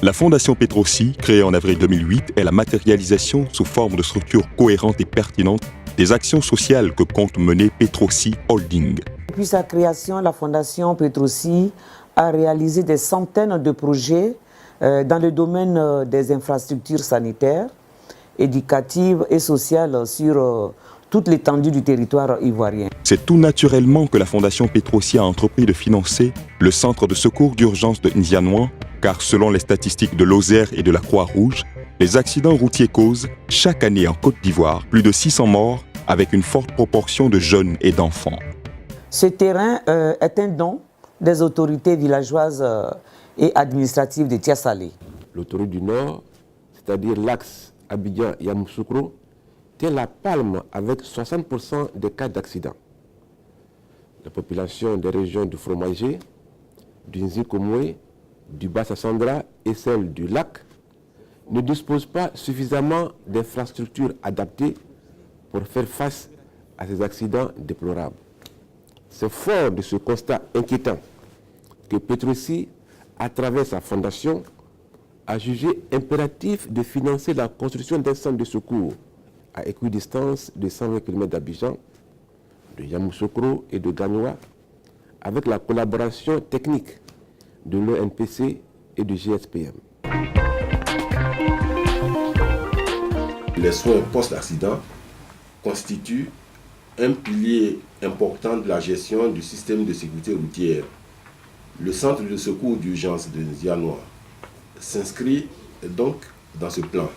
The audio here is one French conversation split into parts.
La Fondation Petrosi, créée en avril 2008, est la matérialisation sous forme de structure cohérente et pertinente des actions sociales que compte mener Petrosi Holding. Depuis sa création, la Fondation Petrosi a réalisé des centaines de projets dans le domaine des infrastructures sanitaires, éducatives et sociales sur toute l'étendue du territoire ivoirien. C'est tout naturellement que la Fondation Petrosi a entrepris de financer le centre de secours d'urgence de N'Dianouan, car selon les statistiques de l'Ozer et de la Croix-Rouge, les accidents routiers causent chaque année en Côte d'Ivoire plus de 600 morts avec une forte proportion de jeunes et d'enfants. Ce terrain est un don des autorités villageoises et administratives de Tiasalé. L'autoroute du Nord, c'est-à-dire l'axe Abidjan-Yamoussoukro, tient la palme avec 60% des cas d'accident. La population des régions du Fromager, du Nzikomoué, du Bassa-Sandra et celle du lac ne disposent pas suffisamment d'infrastructures adaptées pour faire face à ces accidents déplorables. C'est fort de ce constat inquiétant que Petrosi, à travers sa fondation, a jugé impératif de financer la construction d'un centre de secours à équidistance de 120 km d'Abidjan, de Yamoussoukro et de Gagnoa, avec la collaboration technique de l'ONPC et du GSPM. Les soins post-accident constituent un pilier important de la gestion du système de sécurité routière. Le centre de secours d'urgence de N'Dianouan s'inscrit donc dans ce plan.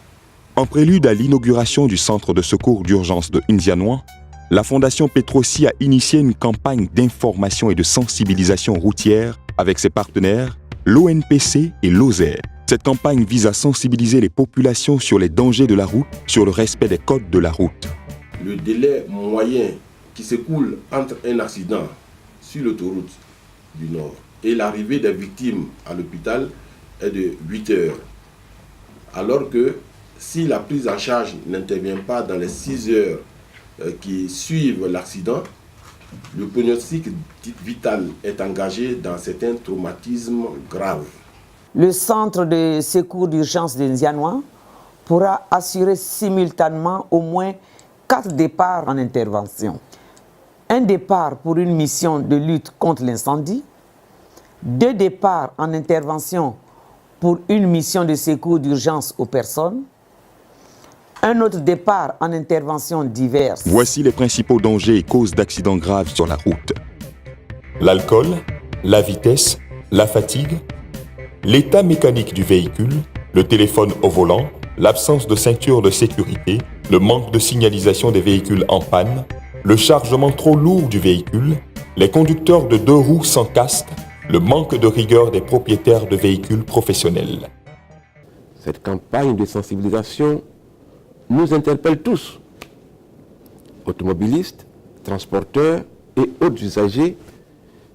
En prélude à l'inauguration du centre de secours d'urgence de N'Dianouan, la Fondation Petrosi a initié une campagne d'information et de sensibilisation routière avec ses partenaires, l'ONPC et l'Ozer. Cette campagne vise à sensibiliser les populations sur les dangers de la route, sur le respect des codes de la route. Le délai moyen qui s'écoule entre un accident sur l'autoroute du Nord et l'arrivée des victimes à l'hôpital est de 8 heures. Alors que si la prise en charge n'intervient pas dans les 6 heures qui suivent l'accident, le pronostic vital est engagé dans certains traumatismes graves. Le centre de secours d'urgence de N'Dianouan pourra assurer simultanément au moins 4 départs en intervention. Un départ pour une mission de lutte contre l'incendie, 2 départs en intervention pour une mission de secours d'urgence aux personnes, un autre départ en intervention diverses. Voici les principaux dangers et causes d'accidents graves sur la route. L'alcool, la vitesse, la fatigue, l'état mécanique du véhicule, le téléphone au volant, l'absence de ceinture de sécurité, le manque de signalisation des véhicules en panne, le chargement trop lourd du véhicule, les conducteurs de 2 roues sans casque, le manque de rigueur des propriétaires de véhicules professionnels. Cette campagne de sensibilisation nous interpelle tous, automobilistes, transporteurs et autres usagers,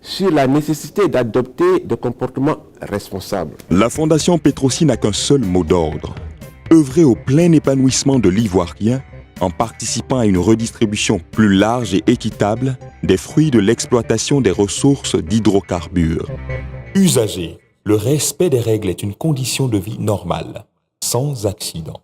sur la nécessité d'adopter des comportements responsables. La Fondation Petrosi n'a qu'un seul mot d'ordre: œuvrer au plein épanouissement de l'Ivoirien en participant à une redistribution plus large et équitable des fruits de l'exploitation des ressources d'hydrocarbures. Usagers, le respect des règles est une condition de vie normale, sans accident.